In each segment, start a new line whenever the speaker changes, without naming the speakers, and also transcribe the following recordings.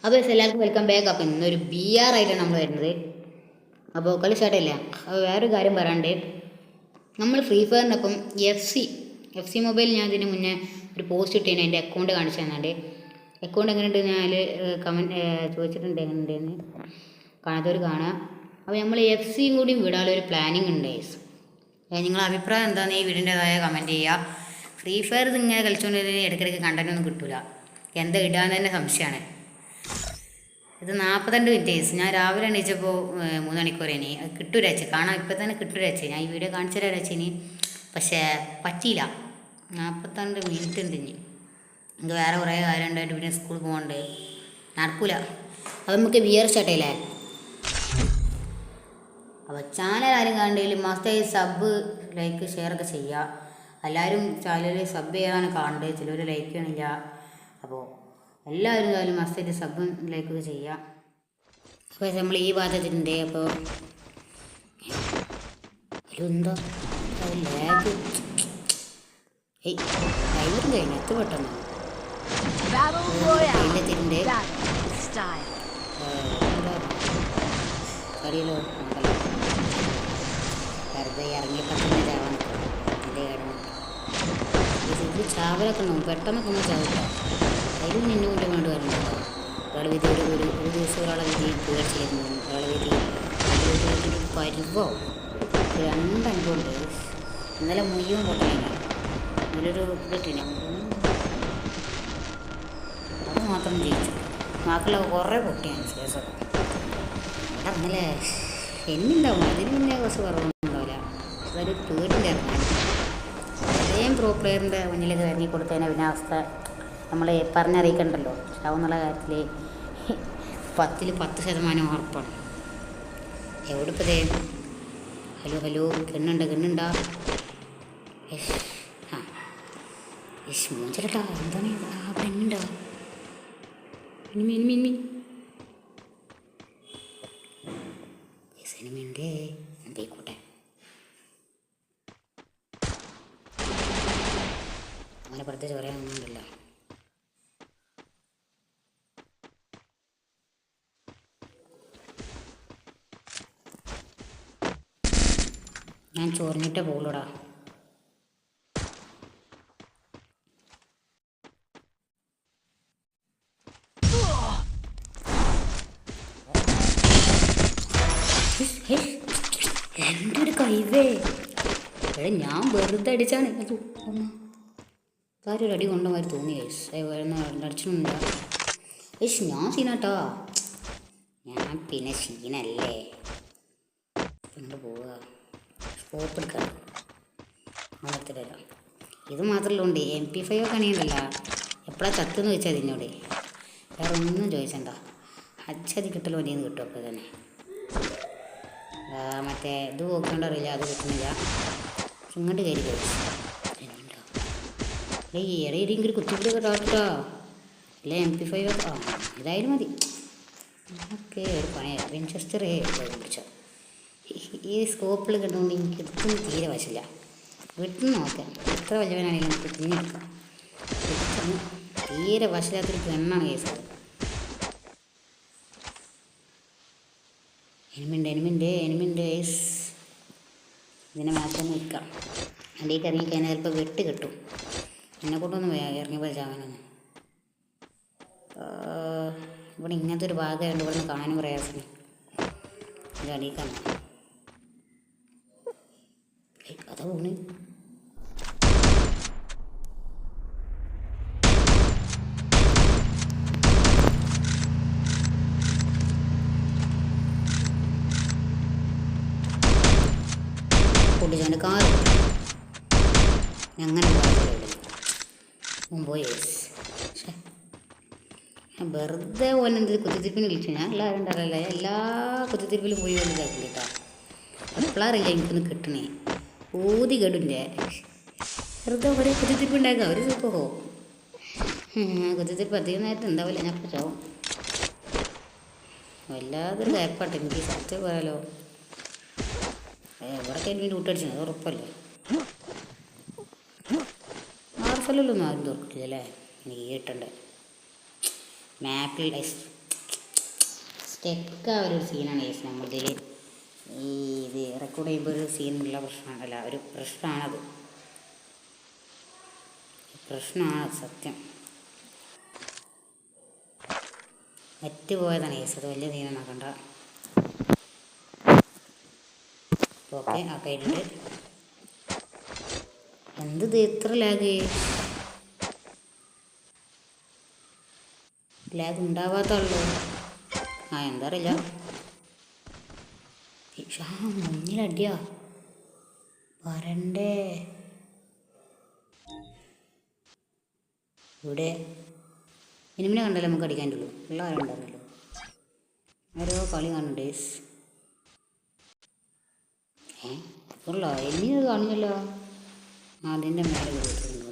അപ്പോൾ എല്ലാവർക്കും welcome back. അപ്പോൾ ഇന്നൊരു BR ആയിട്ടാണ് നമ്മൾ വരുന്നത്. അപ്പോൾ കളി സ്റ്റാർട്ടില്ല. അപ്പോൾ വേറൊരു കാര്യം പറയാണ്ട്, നമ്മൾ ഫ്രീ ഫയറിനൊപ്പം എഫ് സി മൊബൈൽ ഞാൻ ഇതിന് മുന്നേ ഒരു പോസ്റ്റ് ഇട്ടേന് എൻ്റെ അക്കൗണ്ട് കാണിച്ചു തന്നാണ്ട്. അക്കൗണ്ട് എങ്ങനെയുണ്ട് ഞാൻ അതിൽ കമൻറ്റ് ചോദിച്ചിട്ടുണ്ട് എങ്ങനെയുണ്ടെന്ന്, കാണാത്തവർ കാണുക. അപ്പോൾ നമ്മൾ എഫ് സിയും കൂടി വിടാനൊരു പ്ലാനിങ് ഉണ്ട്. നിങ്ങളുടെ അഭിപ്രായം എന്താണെന്ന് ഈ വീടിൻ്റെതായ കമൻറ്റ് ചെയ്യുക. ഫ്രീ ഫയർ ഇതിങ്ങനെ കളിച്ചുകൊണ്ടിരുന്ന ഇടയ്ക്കിടയ്ക്ക് കണ്ടൻറ്റ് ഒന്നും കിട്ടില്ല, എന്താ ഇടാൻ തന്നെ സംശയമാണ്. ഇത് 42 മിനിറ്റ്. ഞാൻ രാവിലെ എണീച്ചപ്പോൾ 3 മണിക്കൂർ ഇനി കിട്ടൂരച്ച് കാണാം, ഇപ്പം തന്നെ കിട്ടൂരച്ച്. ഞാൻ ഈ വീഡിയോ കാണിച്ചു തരാച്ച് ഇനി, പക്ഷേ പറ്റിയില്ല. 42 മിനിറ്റ് ഉണ്ട് ഇനി. ഇത് വേറെ കുറേ കാര്യം ഉണ്ടായിട്ട് പിന്നെ സ്കൂളിൽ പോകണ്ട്, നടക്കൂല. അപ്പം നമുക്ക് BR സ്റ്റാർട്ട് ചെയ്യില്ലേ. അപ്പോൾ ചാനൽ ആരും കാണണ്ടെങ്കിൽ മസ്റ്റായി സബ് ലൈക്ക് ഷെയർ ഒക്കെ ചെയ്യുക. എല്ലാവരും ചാനലിൽ സബ് ചെയ്യാനാണ് കാണേണ്ടത്, ചിലർ ലൈക്ക് ചെയ്യണില്ല. അപ്പോൾ എല്ലാവരും കാര്യം മസ്റ്റായിട്ട് സബും ലൈക്കൊക്കെ ചെയ്യുക. അപ്പോൾ നമ്മൾ ഈ ഭാഗത്തിട്ടുണ്ട്. അപ്പോൾ എന്താ ലാഗ് ഡ്രൈവറും കഴിഞ്ഞു എത്ര പെട്ടെന്ന് ഇല്ലത്തിൻ്റെ കടിയിലോ വെറുതെ ഇറങ്ങിയപ്പോൾ തന്നെ ചാവാൻ എൻ്റെ കാര്യം ഇത് ചാവലൊക്കെ ഉണ്ടാവും, പെട്ടെന്നൊക്കെ ഒന്ന് ചാവില്ല. അതിലും നിന്നെ കൊണ്ട് വേണ്ടി വരണ്ടോ. ഒരാളെ വിധി ഒരു ദിവസം ഒരാളെ വിധി പേടിച്ചിരുന്നു, ഒരാളെ വിധി പരുവോ 2 അനുഭവമുണ്ട്. ഇന്നലെ മുയ്യും പൊട്ടില്ല, നല്ലൊരു കിട്ടില്ല, അത് മാത്രം ജയിച്ചു. ബാക്കിയുള്ള കുറേ പൊട്ടിയാണ് ശേഷം. അവിടെ ഇന്നലെ എന്നുണ്ടാവും, അതിന് പിന്നെ കുറച്ച് കുറവൊന്നും ഉണ്ടാവില്ല. അതൊരു പേടിൻ്റെ ഇറങ്ങാൻ അതേം പ്രോ പ്ലെയറിൻ്റെ മുന്നിലേക്ക് ഇറങ്ങി കൊടുത്തതിനെ പിന്നെ അവസ്ഥ നമ്മൾ പറഞ്ഞറിയിക്കണ്ടല്ലോ. ചാവുന്നുള്ള കാര്യത്തിൽ 10ൽ 10% ഉറപ്പാണ്. എവിടെ ഇപ്പോൾ ഹലോ കണ്ണുണ്ടാ മൂഞ്ചലട്ടാ, എന്താണ് പെണ്ണുണ്ടോ സിനിമയുണ്ടേ എന്തേക്കോട്ടെ. അങ്ങനെ പ്രത്യേകിച്ച് പറയാനൊന്നുമില്ല. ഞാൻ ചൊറിഞ്ഞിട്ടേ പോകുള്ളൂടാ. എൻ്റെ ഒരു കൈവേ എവിടെ ഞാൻ വെറുതെ അടിച്ചാണ്. ഒരു അടി കൊണ്ട മാതിരി തോന്നി. അടിച്ചിട്ടുണ്ട ഞാൻ സീനാട്ടോ, ഞാൻ പിന്നെ സീനല്ലേ. കൊണ്ട് പോവുക സ്കോപ്പ് എടുക്കാം വളർത്തില്ല. ഇത് മാത്രമല്ല ഉണ്ട് MP5 ഒക്കെ അണിയണ്ടല്ല. എപ്പോഴാണ് ചത്തെന്ന് ചോദിച്ചാൽ അതിനോട് വേറെ ഒന്നും ചോദിച്ചണ്ട. അച്ചതി കിട്ടലോ നീന്ന് കിട്ടും അപ്പോൾ തന്നെ. മറ്റേ ഇത് നോക്കേണ്ടറിയില്ല, അത് കിട്ടുന്നില്ല. ഇങ്ങോട്ട് കയറി കഴിച്ചുണ്ടോ ഇടയിലെങ്കിലും കുത്തിപ്പിടിയൊക്കെ ടാട്ടോ. അല്ല MP5 ഒക്കെ ഇതായാലും മതി. ഓക്കെ ഒരു പണിയാണ് വിൻചെസ്റ്ററേ പിടിച്ചോ. ഈ സ്കോപ്പിൽ കിട്ടുകൊണ്ട് എനിക്ക് ഇതൊന്നും തീരെ വശമില്ല. വീട്ടിൽ നിന്ന് നോക്കാം, എത്ര വലിയവനാണെങ്കിലും നമുക്ക് കുഞ്ഞെടുക്കാം. തീരെ വശമില്ലാത്തൊരു പെണ്ണാണ് കേസ്. എനിമിൻ്റെ ഇതിനെ മാത്രം നിൽക്കാം. അതിലേക്ക് ഇറങ്ങിക്കഴിഞ്ഞാൽ ചിലപ്പോൾ വെട്ട് കിട്ടും. എന്നെ കൊണ്ടൊന്നും ഇറങ്ങിയപ്പോൾ ചാവാനൊന്നും. ഇവിടെ ഇങ്ങനത്തെ ഒരു ഭാഗമായിട്ട് ഇവിടെ നിന്ന് കാണാനും പ്രയാസം. ഇത് അടിയിക്കാണ് കഥ പോണ്. പൊട്ടിച്ചാൻ്റെ കാറ് അങ്ങനെ പോയി. വെറുതെ ഓനെന്ത് കുത്തിത്തിരിപ്പിന് വിളിച്ചു. ഞാൻ എല്ലാവരും ഉണ്ടാകില്ല, എല്ലാ കുത്തിത്തിരിപ്പിലും പോയി വലുതാക്കി കേട്ടോ. എപ്പോഴറിയില്ല എനിക്കൊന്ന് കിട്ടണേ. ഊതി കെടുൻ്റെ വെറുതെ ഒരേ കുത്തിത്തിരിപ്പ് ഉണ്ടാക്കുക. അവർ സൂപ്പർ പോകും. കുത്തിത്തിരിപ്പ് അധികം നേരത്തെ ഉണ്ടാവില്ല, ഞാൻ ഇപ്പോൾ ചാവും. വല്ലാതൊരു ഗ്യാപ്പാട്ടെ എനിക്ക് സത്യം പറയാലോ. എവിടെ കഴിഞ്ഞ് ഊട്ടടിച്ചു അത് ഉറപ്പല്ലേ. RFLൊന്നും ആരും തോർക്കില്ലല്ലേ എനിക്ക് കേട്ടുണ്ട്. മാപ്പിൽ സ്റ്റെക്കാവുന്ന ഒരു സീനാണ് കേസ് നമ്മളിതിൽ ഈ ഇത് റെക്കോർഡ് ചെയ്യുമ്പോൾ ഒരു സീനുള്ള പ്രശ്നമല്ല, ഒരു പ്രശ്നമാണത്, പ്രശ്നമാണ് സത്യം. നെറ്റ് പോയതാണ് കേസ്, അത് വലിയ സീനാക്കണ്ട. ഓക്കെ ആ കഴിഞ്ഞിട്ട് എന്ത് എത്ര ലാഗ് ഉണ്ടാവാത്തുള്ളൂ. എന്താ അറിയില്ല. മുന്നിലടിയാ വരണ്ടേ. ഇവിടെ ഇനിമിനെ കണ്ടല്ലോ നമുക്ക് അടിക്കാനുള്ളൂ. ഉള്ള ആരും ഉണ്ടായിരുന്നല്ലോ, ഓരോ കളി കാണുന്നുണ്ട്. ഉള്ള ഇനി അത് കാണില്ലല്ലോ. അതിൻ്റെ മേലെ കൊടുത്തിട്ടുണ്ട്.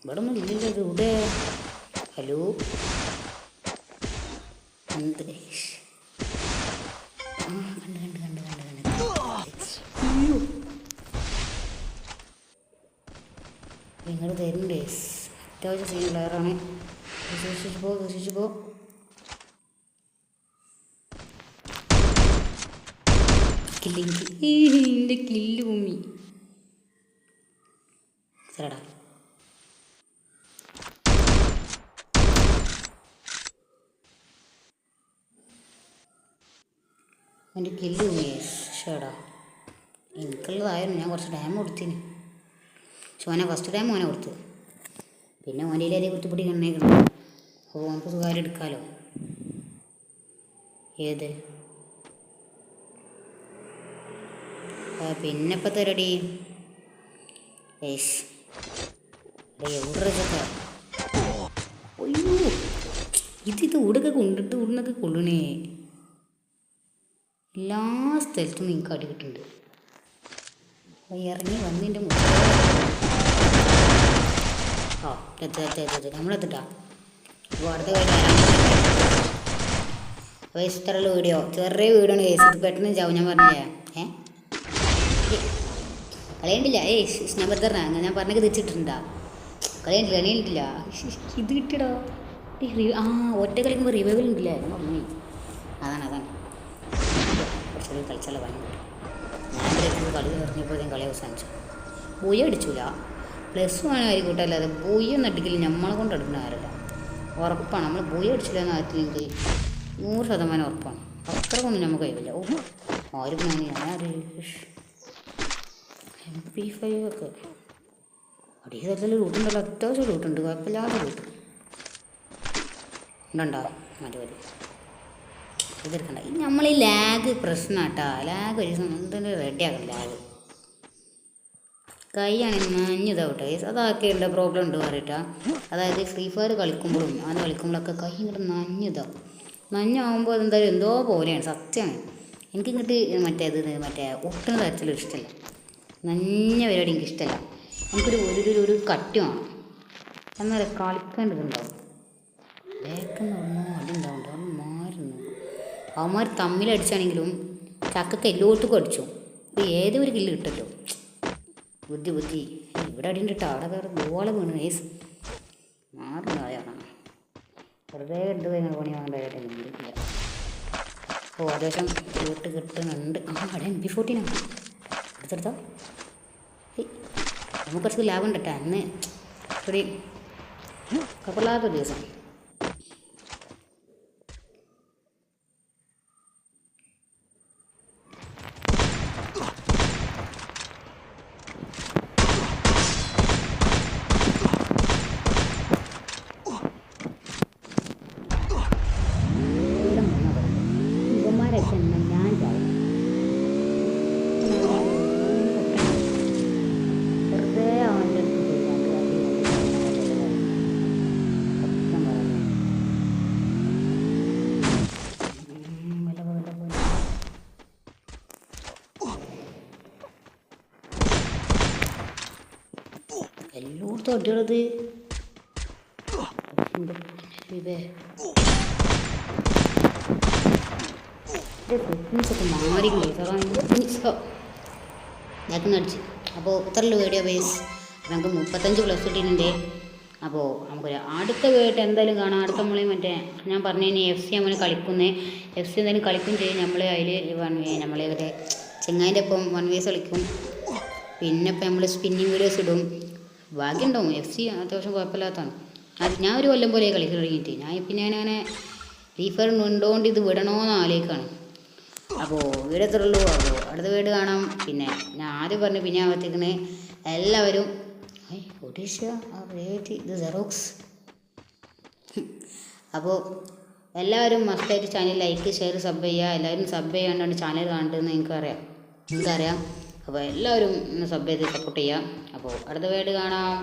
ഇവിടെ ഒന്നും ഇല്ലല്ലോ. ഇത് ഇവിടെ ഹലോ എന്ത് കണ്ട് കണ്ട് കണ്ട് കണ്ട് കണ്ട് അയ്യോ നിങ്ങൾ തരുന്നുണ്ടേ. അത്യാവശ്യം സീൻ പ്ലെയറാണ്. സൂക്ഷിച്ചു പോ. എൻ്റെ കില്ല് ഭൂമി ശരടാ. എൻ്റെ കില്ല് ഭൂമി ഷേടാ. എനിക്കുള്ളതായിരുന്നു. ഞാൻ കുറച്ച് ഡാം കൊടുത്തിന്. പക്ഷെ ഓനെ ഫസ്റ്റ് ടൈം ഓനെ കൊടുത്ത്, പിന്നെ ഓനയിലേ കുത്തിപ്പിടി കണ്ണേക്കണം. അപ്പോൾ ഓനക്ക് സുഖമായിട്ട് എടുക്കാമല്ലോ. ഏത് പിന്നെ ഇപ്പം തരടി ഏഷ് എവിടെ അയ്യോ ഇത് ഇവിടെയൊക്കെ കൊണ്ടിട്ട് ഇവിടുന്നൊക്കെ കൊള്ളണേ. എല്ലാ സ്ഥലത്തും നിങ്ങൾക്ക് അടി കിട്ടുന്നുണ്ട്. ഇറങ്ങി വന്നിൻ്റെ മുന്നിൽ നമ്മളെത്തിട്ടാ. അപ്പോൾ അടുത്ത അപ്പോൾ ഇഷ്ടമുള്ള വീഡിയോ, ചെറിയ വീഡിയോ ആണ് കേസ്. ഇത് പെട്ടെന്ന് ചാവും. ഞാൻ പറഞ്ഞില്ലേ കളയണ്ടില്ല. ഞാൻ പറഞ്ഞ ഞാൻ പറഞ്ഞൊക്കെ തിരിച്ചിട്ടുണ്ടാ. കളയണ്ടില്ല. ഇത് കിട്ടിയടോ. ഒറ്റ കളിക്കുമ്പോൾ റിവൈവൽ ഉണ്ടല്ലേ. പറഞ്ഞു അതാണ് കുറച്ചുകൂടി കളിച്ചുള്ള പണി. ഞാൻ കളി പറഞ്ഞപ്പോൾ കളി അവസാനിച്ചു. ബോയി അടിച്ചില്ല. പ്ലസ് വേണം ആയിരിക്കട്ടെ, അല്ലാതെ ബോയി ഒന്നും അടിക്കില്ല. നമ്മളെ കൊണ്ട് എടുക്കുന്ന കാര്യമില്ല. ഉറപ്പാണ്. നമ്മൾ ബോയി അടിച്ചില്ല എന്ന് ആറ്റില്ലെങ്കിൽ 100% ഉറപ്പാണ്. അത്ര കൊണ്ടും നമുക്ക് കഴിവില്ല. ആരും MP5 ഒക്കെ അടിയ തരത്തിൽ ലൂട്ടുണ്ടല്ലോ. അത്യാവശ്യം ലൂട്ടുണ്ട്, കുഴപ്പമില്ലാതെ ലൂട്ട് ഉണ്ടോ. മതി ഇതെടുക്കണ്ട. നമ്മൾ ഈ ലാഗ് പ്രശ്നം കേട്ടോ. ലാഗ് ഒരു എന്തെങ്കിലും റെഡിയാക്കണം. ലാഗ് കൈയാണെങ്കിൽ നഞ്ഞതാവട്ടെ. അതൊക്കെ ഉണ്ട് പ്രോബ്ലം ഉണ്ട് പറയട്ടാ. അതായത് ഫ്രീ ഫയർ കളിക്കുമ്പോഴും അത് കളിക്കുമ്പോഴൊക്കെ കൈ ഇങ്ങോട്ട് നഞ്ഞതാവും. നഞ്ഞാവുമ്പോൾ അതെന്തായാലും എന്തോ പോലെയാണ്. സത്യമാണ്. എനിക്കിങ്ങോട്ട് മറ്റേ ഒട്ടുന്ന തരത്തിലൊരു ഇഷ്ടമല്ല. നഞ്ഞ പരിപാടി എനിക്കിഷ്ടമല്ല. എനിക്കൊരു കട്ടുമാണ്. എന്നാലും കളിക്കേണ്ടതുണ്ടാവും. ബേക്കെന്ന് പറഞ്ഞാൽ അടി ഉണ്ടാവുന്നുണ്ട്. അവൻ മാറുന്നു. അവന്മാർ തമ്മിലടിച്ചാണെങ്കിലും ചക്കക്ക് എല്ലാവർക്കും അടിച്ചു. ഇപ്പോൾ ഏതൊരു കില്ല് കിട്ടല്ലോ. ബുദ്ധി ഇവിടെ അടിയുണ്ട് കേട്ടോ. അവിടെ വേറെ ഗോള വീണ് കേസ് മാറുന്നതാണ്. വെറുതെ കണ്ടു കഴിഞ്ഞാൽ പണി വാങ്ങേണ്ടതായിട്ടില്ല. അപ്പോൾ അത്യാവശ്യം വീട്ട് കിട്ടുന്നുണ്ട്. അവിടെ MP14 അടുത്തെടുത്തോ. നമുക്ക് കുറച്ച് ലാഭം ഉണ്ട് കേട്ടോ. അന്ന് ഒരു കുഴപ്പമില്ലാത്ത ദിവസം. എല്ലായിടത്തും അടിയുള്ളത്. മാറി അടിച്ച്. അപ്പോൾ ഇത്രയുള്ള വീഡിയോ ബേസ് നമുക്ക് 35 പ്ലസ് കിട്ടിയിട്ടുണ്ട്. അപ്പോൾ നമുക്കൊരു അടുത്ത വീട്ട് എന്തായാലും കാണാം. അടുത്ത നമ്മളെ മറ്റേ ഞാൻ പറഞ്ഞു FC നമ്മൾ കളിക്കുന്നത്, FC എന്തായാലും കളിക്കും ചെയ്യും. നമ്മൾ അതിൽ നമ്മളെ ഒരു ചെങ്ങായിൻ്റെ ഒപ്പം 1vs കളിക്കും. പിന്നെ ഇപ്പം നമ്മൾ സ്പിന്നിങ് വീഡിയോസ് ഇടും. ഭാഗ്യമുണ്ടാവും. FC അത്യാവശ്യം കുഴപ്പമില്ലാത്തതാണ്. അത് ഞാൻ ഒരു കൊല്ലം പോലെ കളി തുടങ്ങിയിട്ട് പിന്നെ ഞാനങ്ങനെ ഫ്രീ ഫയർ ഉണ്ടോണ്ട് ഇത് വിടണമെന്ന് ആലോചിക്കുകയാണ്. അപ്പോൾ വീട് എത്ര ഉള്ളൂ. അപ്പോൾ അടുത്ത വീട് കാണാം. പിന്നെ ഞാൻ ആദ്യം പറഞ്ഞു പിന്നെ ആവർത്തിക്കുന്നത് എല്ലാവരും ഒഡീഷ ഇത് സെറോക്സ്. അപ്പോൾ എല്ലാവരും മസ്റ്റായിട്ട് ചാനൽ ലൈക്ക് ഷെയർ സബ് ചെയ്യുക. എല്ലാവരും സബ് ചെയ്യാണ്ടാണ് ചാനൽ കാണേണ്ടതെന്ന് നിങ്ങൾക്കറിയാം. അപ്പോൾ എല്ലാവരും സബ് ചെയ്ത് സപ്പോർട്ട് ചെയ്യുക. അപ്പോൾ അടുത്ത വീട് കാണാം.